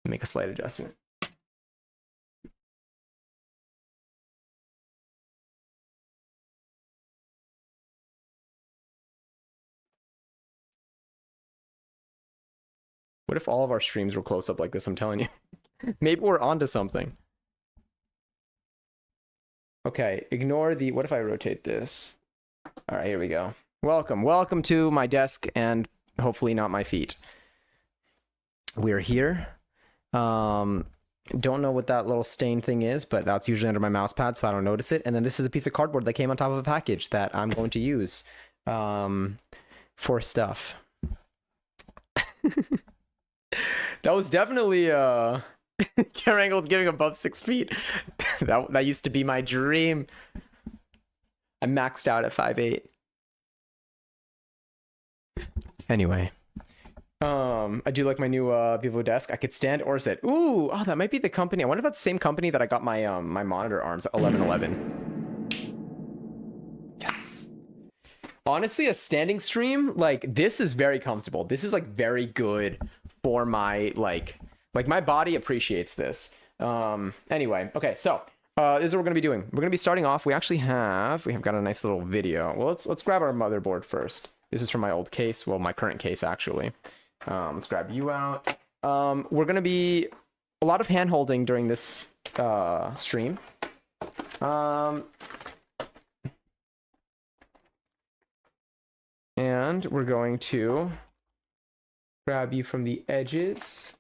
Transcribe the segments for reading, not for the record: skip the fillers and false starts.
Make a slight adjustment. What if all of our streams were close up like this? I'm telling you. Maybe we're onto something. Okay, ignore the... What if I rotate this? All right, here we go. Welcome. Welcome to my desk and hopefully not my feet. We're here. Don't know what that little stain thing is, but that's usually under my mouse pad, so I don't notice it. And then this is a piece of cardboard that came on top of a package that I'm going to use for stuff. That was definitely camera angle giving above 6 feet. that used to be my dream. I maxed out at 5'8". Anyway. I do like my new Vivo desk. I could stand or sit. Ooh, oh, that might be the company. I wonder if that's the same company that I got my my monitor arms, 1111. Yes. Honestly, a standing stream, like, this is very comfortable. This is like very good for my like my body appreciates this. Anyway, okay, so this is what we're gonna be doing. We're gonna be starting off. We have got a nice little video. Well, let's grab our motherboard first. This is from my old case, well, my current case actually. Let's grab you out. We're gonna be a lot of hand holding during this stream. And we're going to grab you from the edges.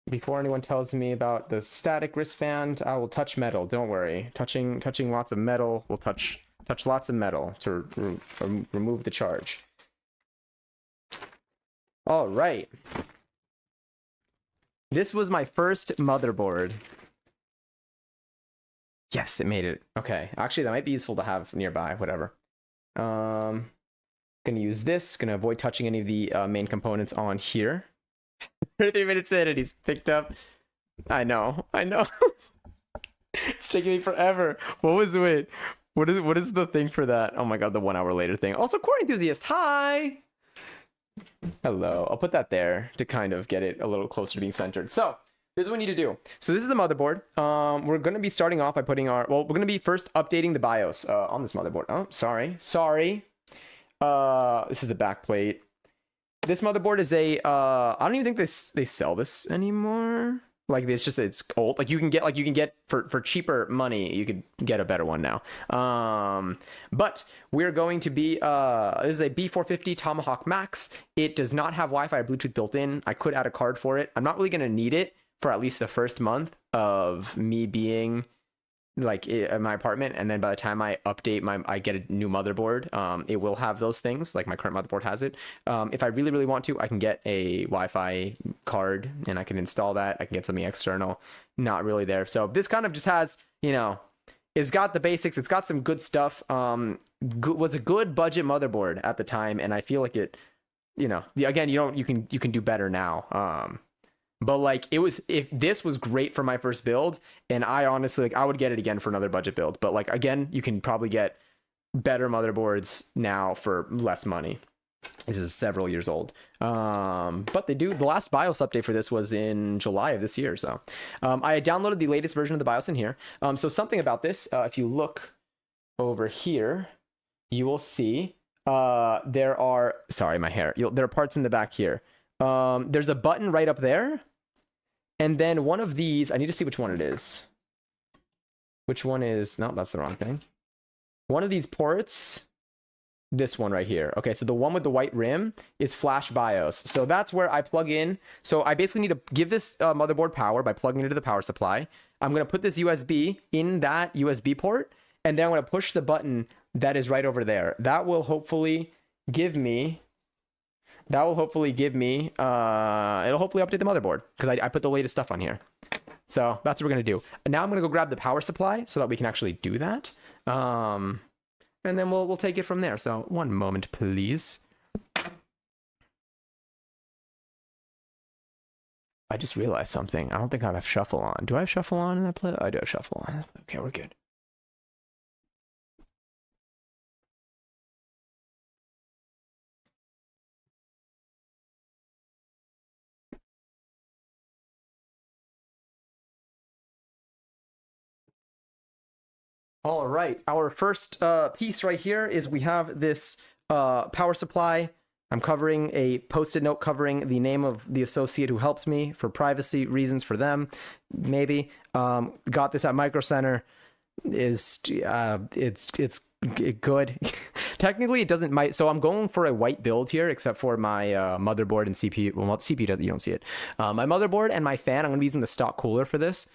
Before anyone tells me about the static wristband, I will touch metal. Don't worry. Touching lots of metal will touch lots of metal to remove the charge. All right. This was my first motherboard. Yes, it made it. Okay. Actually, that might be useful to have nearby. Whatever. Gonna use this. Gonna avoid touching any of the main components on here. 33 minutes in and he's picked up. I know. It's taking me forever. What is the thing for that? Oh my god, the 1 hour later thing. Also, core enthusiast. Hi. Hello. I'll put that there to kind of get it a little closer to being centered. So this is what we need to do. So this is the motherboard. We're going to be starting off by putting we're going to be first updating the BIOS on this motherboard. Oh, sorry. This is the back plate. This motherboard is a I don't even think they sell this anymore. Like, it's old. Like, you can get for cheaper money, you could get a better one now. But we're going to be this is a B450 Tomahawk Max. It does not have Wi-Fi or Bluetooth built in. I could add a card for it. I'm not really going to need it for at least the first month of me being like in my apartment, and then by the time I update I get a new motherboard, it will have those things. Like, my current motherboard has it. If I really want to, I can get a Wi-Fi card and I can install that. I can get something external. Not really there. So this kind of just has, it's got the basics. It's got some good stuff. Was a good budget motherboard at the time, and I feel like it, again, you can do better now. But like, if this was great for my first build, and I honestly, I would get it again for another budget build. But like, again, you can probably get better motherboards now for less money. This is several years old. But the last BIOS update for this was in July of this year. So I downloaded the latest version of the BIOS in here. So something about this, if you look over here, you will see there are, sorry, my hair. There are parts in the back here. There's a button right up there, and then one of these, I need to see which one it is. Which one is, no, that's the wrong thing. One of these ports, this one right here. Okay, so the one with the white rim is flash BIOS. So that's where I plug in. So I basically need to give this motherboard power by plugging it into the power supply. I'm going to put this USB in that USB port, and then I'm going to push the button that is right over there. That will hopefully give me, it'll hopefully update the motherboard, because I put the latest stuff on here. So that's what we're going to do. And now I'm going to go grab the power supply so that we can actually do that. And then we'll take it from there. So one moment, please. I just realized something. I don't think I have shuffle on. Do I have shuffle on in that play? I do have shuffle on. Okay, we're good. All right, our first piece right here is we have this power supply. I'm covering a post-it note covering the name of the associate who helped me for privacy reasons for them, maybe. Got this at Micro Center. It's good. Technically, it doesn't. So I'm going for a white build here, except for my motherboard and CPU. Well, CPU doesn't. You don't see it. My motherboard and my fan. I'm going to be using the stock cooler for this.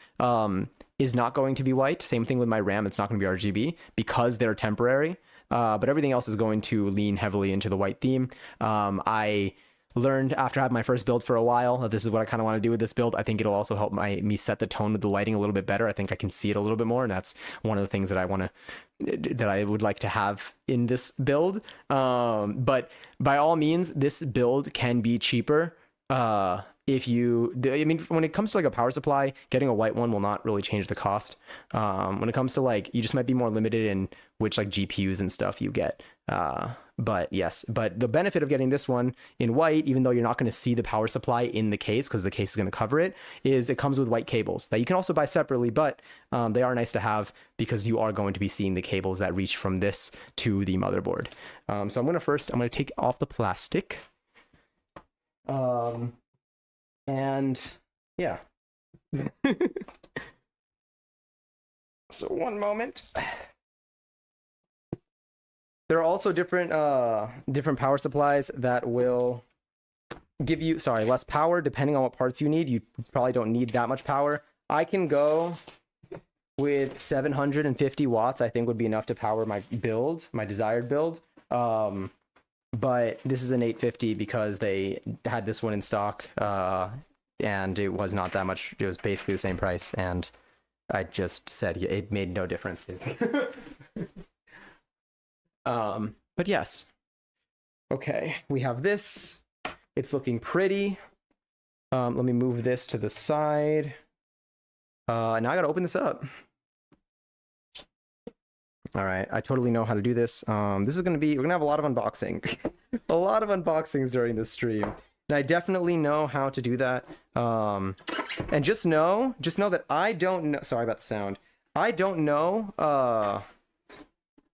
Is not going to be white. Same thing with my RAM. It's not going to be RGB because they're temporary. But everything else is going to lean heavily into the white theme. I learned after having my first build for a while that this is what I kind of want to do with this build. I think it'll also help me set the tone with the lighting a little bit better. I think I can see it a little bit more, and that's one of the things that I would like to have in this build. But by all means, this build can be cheaper. When it comes to like a power supply, getting a white one will not really change the cost. When it comes to like, you just might be more limited in which like GPUs and stuff you get. But the benefit of getting this one in white, even though you're not going to see the power supply in the case because the case is going to cover it, is it comes with white cables that you can also buy separately, but they are nice to have because you are going to be seeing the cables that reach from this to the motherboard. So I'm going to take off the plastic. And yeah. So one moment. There are also different power supplies that will give you, less power depending on what parts you need. You probably don't need that much power. I can go with 750 watts, I think would be enough to power my build, my desired build. But this is an 850 because they had this one in stock, and it was not that much. It was basically the same price, and I just said it made no difference. But yes. Okay, we have this. It's looking pretty. Let me move this to the side. Now I gotta open this up. All right, I totally know how to do this. This is we're gonna have a lot of unboxing. A lot of unboxings during this stream. And I definitely know how to do that. And just know that I don't know, sorry about the sound. I don't know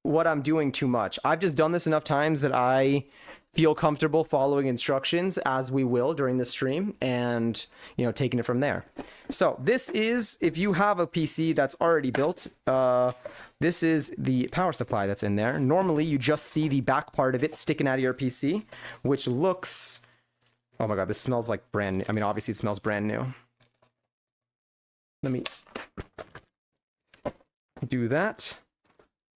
what I'm doing too much. I've just done this enough times that I feel comfortable following instructions as we will during the stream and, taking it from there. So this is, if you have a PC that's already built, this is the power supply that's in there. Normally you just see the back part of it sticking out of your PC, which looks, oh my God, this smells like brand new. I mean, obviously it smells brand new. Let me do that.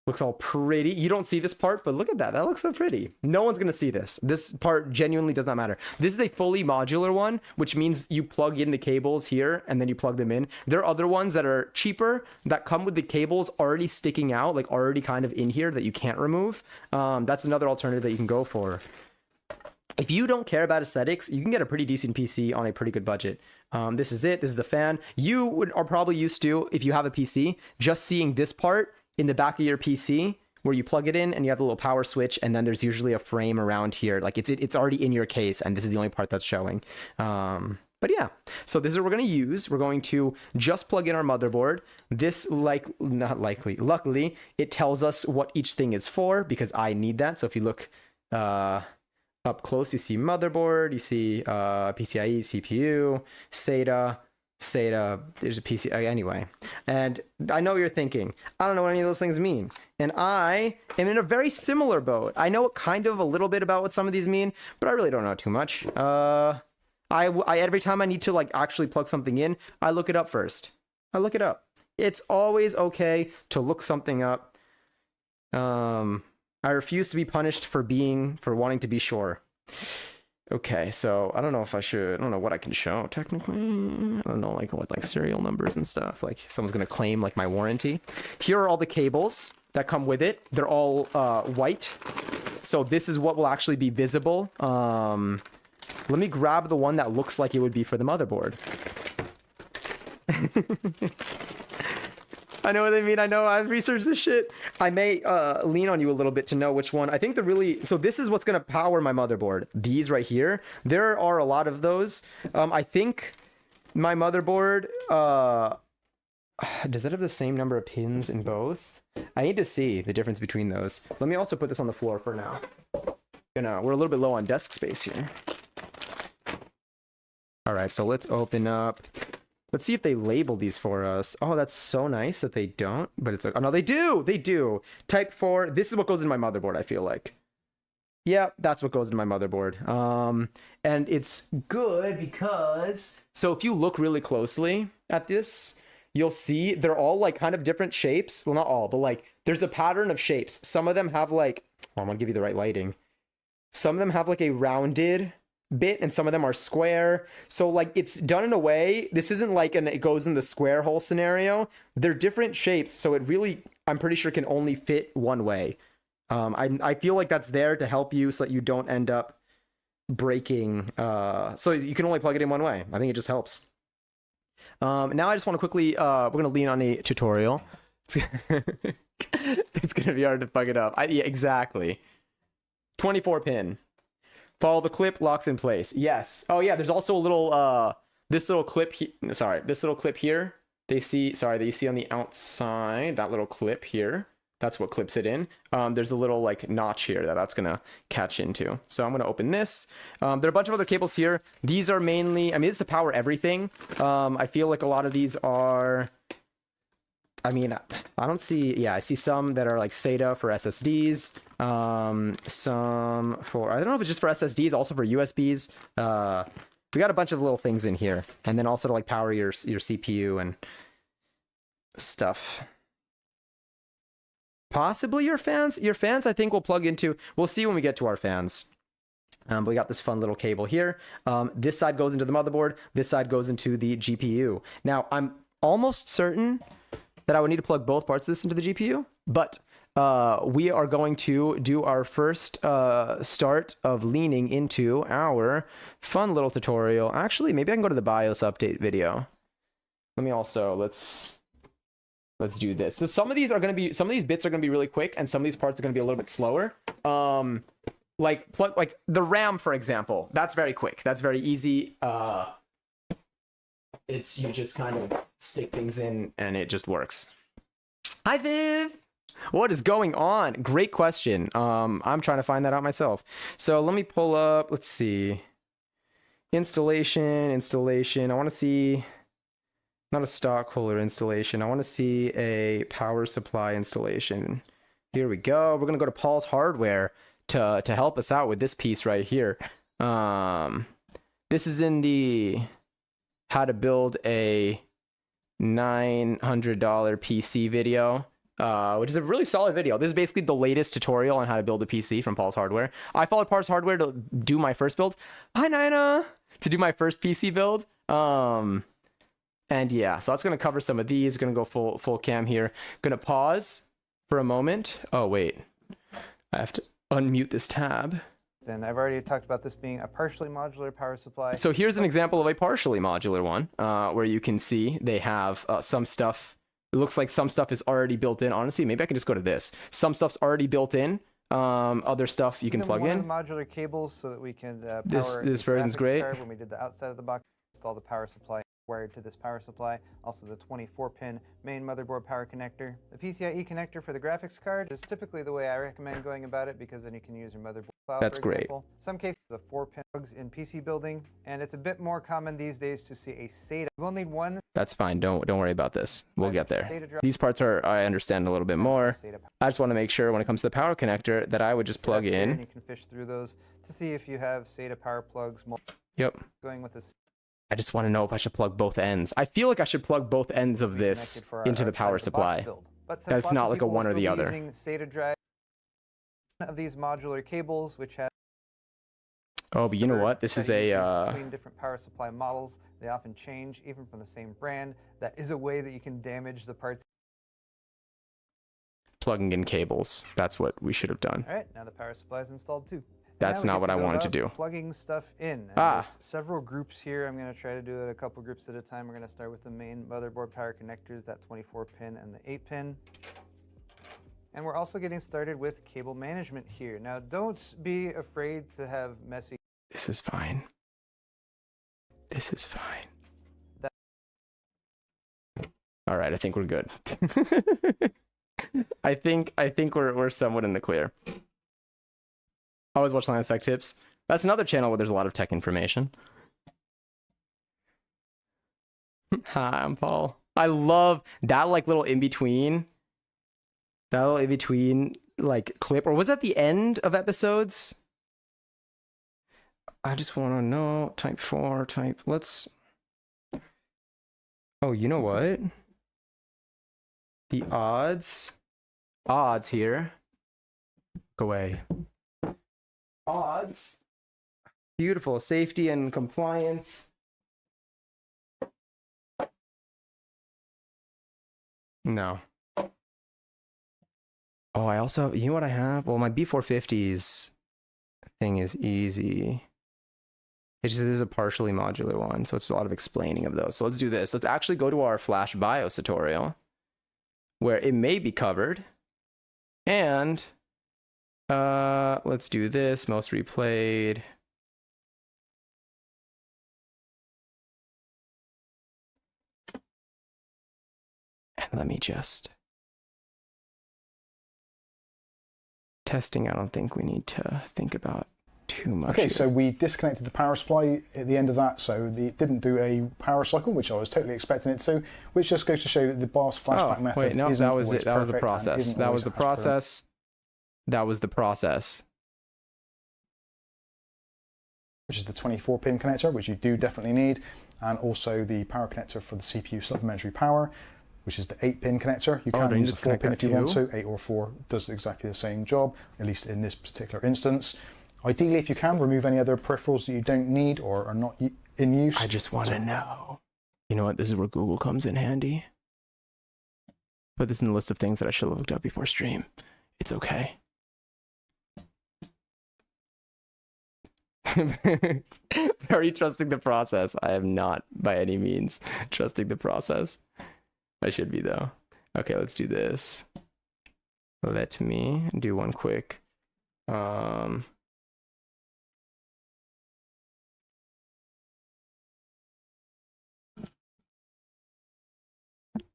Looks all pretty. You don't see this part, but look at that. That looks so pretty. No one's going to see this. This part genuinely does not matter. This is a fully modular one, which means you plug in the cables here and then you plug them in. There are other ones that are cheaper that come with the cables already sticking out, like already kind of in here that you can't remove. That's another alternative that you can go for. If you don't care about aesthetics, you can get a pretty decent PC on a pretty good budget. This is it. This is the fan. You are probably used to, if you have a PC, just seeing this part in the back of your PC where you plug it in and you have a little power switch, and then there's usually a frame around here. Like it's already in your case, and this is the only part that's showing. But yeah, so this is what we're going to use. We're going to just plug in our motherboard. This luckily, it tells us what each thing is for because I need that. So if you look up close, you see motherboard, you see PCIe, CPU, SATA, there's a PC, anyway. And I know what you're thinking, I don't know what any of those things mean. And I am in a very similar boat. I know kind of a little bit about what some of these mean, but I really don't know too much. I every time I need to actually plug something in, I look it up first. I look it up. It's always okay to look something up. I refuse to be punished for wanting to be sure. Okay, so I don't know if I don't know what I can show technically. I don't know what serial numbers and stuff. Like someone's gonna claim my warranty. Here are all the cables that come with it. They're all white. So this is what will actually be visible. Let me grab the one that looks like it would be for the motherboard. I know what they mean. I know. I've researched this shit. I may lean on you a little bit to know which one. I think so this is what's going to power my motherboard. These right here. There are a lot of those. I think my motherboard, Does that have the same number of pins in both? I need to see the difference between those. Let me also put this on the floor for now. We're a little bit low on desk space here. All right, so let's open up. Let's see if they label these for us. Oh, that's so nice that they don't, but it's like, oh no, they do. They do. Type 4. This is what goes in my motherboard, I feel like. Yeah, that's what goes in my motherboard. And it's good because, so if you look really closely at this, you'll see they're all like kind of different shapes. Well, not all, but like there's a pattern of shapes. Some of them have like, oh, I'm gonna give you the right lighting. Some of them have like a rounded bit and some of them are square. So like it's done in a way, this isn't like it goes in the square hole scenario. They're different shapes. So it really, I'm pretty sure can only fit one way. I feel like that's there to help you so that you don't end up breaking. So you can only plug it in one way. I think it just helps. Now I just want to quickly, we're going to lean on a tutorial. It's going to be hard to fuck it up. Yeah, exactly. 24 pin. Follow the clip, locks in place. Yes. Oh yeah, there's also a little, this little clip, this little clip here. That you see on the outside, that little clip here. That's what clips it in. There's a little like notch here that's gonna catch into. So I'm gonna open this. There are a bunch of other cables here. These are mainly, I mean, it's to power everything. I feel like a lot of these are, I mean, I don't see, yeah, I see some that are like SATA for SSDs. Some for, I don't know if it's just for SSDs, also for USBs. We got a bunch of little things in here. And then also to like power your CPU and stuff. Possibly your fans. Your fans, I think, will plug into, we'll see when we get to our fans. But we got this fun little cable here. This side goes into the motherboard. This side goes into the GPU. Now, I'm almost certain that I would need to plug both parts of this into the GPU, but we are going to do our first start of leaning into our fun little tutorial. Actually, maybe I can go to the BIOS update video. Let me also, let's do this. So some of these bits are going to be really quick and some of these parts are going to be a little bit slower. Like the RAM, for example, that's very quick. That's very easy. It's, you just kind of stick things in and it just works. Hi, Viv. What is going on? Great question. I'm trying to find that out myself. So let me pull up, let's see. Installation. I want to see, not a stock holder installation. I want to see a power supply installation. Here we go. We're going to go to Paul's Hardware to help us out with this piece right here. This is in the how to build a $900 PC video, which is a really solid video. This is basically the latest tutorial on how to build a PC from Paul's Hardware. I followed Paul's Hardware to do my first build. Hi, Nina! To do my first PC build. And yeah, so that's going to cover some of these. Going to go full cam here. Going to pause for a moment. Oh, wait. I have to unmute this tab. And I've already talked about this being a partially modular power supply. So here's an example of a partially modular one, where you can see they have some stuff. It looks like some stuff is already built in. Honestly, maybe I can just go to this. Some stuff's already built in. Other stuff you can plug in. Modular cables so that we can power this version's great. When we did the outside of the box, install the power supply wired to this power supply. Also the 24-pin main motherboard power connector. The PCIe connector for the graphics card is typically the way I recommend going about it because then you can use your motherboard cloud. That's for great. Example. Some cases the 4-pin plugs in PC building, and it's a bit more common these days to see a SATA. We'll need one. That's fine. Don't worry about this. We'll get there. These parts are, I understand a little bit more. I just want to make sure when it comes to the power connector that I would just plug in. You can fish through those to see if you have SATA power plugs. Yep. Going with this. I just want to know if I should plug both ends. I feel like I should plug both ends of this into the power supply. That's not like a one or the other. SATA drive of these modular cables, which have. Oh, but you know what? This is a between different power supply models. They often change, even from the same brand. That is a way that you can damage the parts. Plugging in cables. That's what we should have done. All right, now the power supply is installed too. That's not what I wanted to do. Plugging stuff in. There's several groups here. I'm going to try to do it a couple groups at a time. We're going to start with the main motherboard power connectors, that 24-pin and the 8-pin. And we're also getting started with cable management here. Now, don't be afraid to have messy. This is fine. This is fine. All right, I think we're good. I think we're somewhat in the clear. Always watch Linus Tech Tips. That's another channel where there's a lot of tech information. Hi, I'm Paul. I love that like little in between. That little in between like clip, or was that the end of episodes? I just want to know. Type 4. Let's. Oh, you know what? The odds here. Go away. Odds. Beautiful. Safety and compliance. No. Oh, I also, you know what I have? Well, my B450s thing is easy. It's just, this is a partially modular one, so it's a lot of explaining of those. So let's do this. Let's actually go to our Flash BIOS tutorial, where it may be covered. And let's do this. Most replayed. And let me just... Testing, I don't think we need to think about too much. Okay, here. so we disconnected the power supply at the end of that, so it didn't do a power cycle, which I was totally expecting it to, which just goes to show that the BIOS flashback method wait, no, isn't that was always it. That was the perfect and process. isn't That always was the as per- process. That was the process. Which is the 24-pin connector, which you do definitely need, and also the power connector for the CPU supplementary power, which is the 8-pin connector. You can use a 4-pin if you want to. 8 or 4 does exactly the same job, at least in this particular instance. Ideally, if you can, remove any other peripherals that you don't need or are not in use. I just want to know. You know what? This is where Google comes in handy. Put this in the list of things that I should have looked up before stream. It's okay. Very trusting the process. I am not by any means trusting the process. I should be though. Okay, let's do this. Let me do one quick.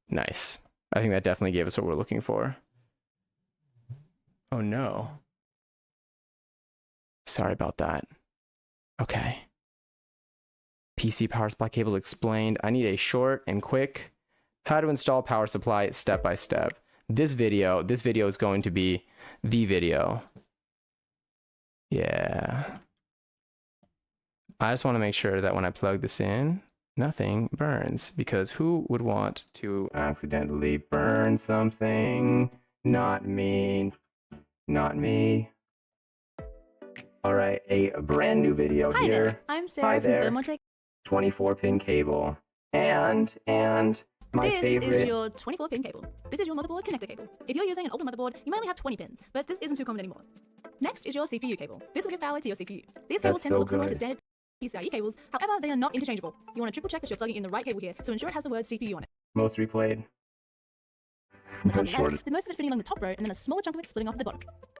Nice. I think that definitely gave us what we're looking for. Oh no. Sorry about that. Okay. PC power supply cables explained. I need a short and quick how to install power supply step by step. This video is going to be the video. Yeah. I just want to make sure that when I plug this in, nothing burns, because who would want to accidentally burn something? Not me. Not me. All right, a brand new video Hi here. there. I'm Sarah from Thermotech. 24-pin cable. And my favorite. This is your 24-pin cable. This is your motherboard connector cable. If you're using an older motherboard, you might only have 20 pins, but this isn't too common anymore. Next is your CPU cable. This will give power to your CPU. These cables tend to look similar to standard PCIe cables, however, they are not interchangeable. You want to triple check that you're plugging in the right cable here, so ensure it has the word CPU on it. Most replayed. With most of it fitting along the top row, and then a smaller chunk of it splitting off at the bottom.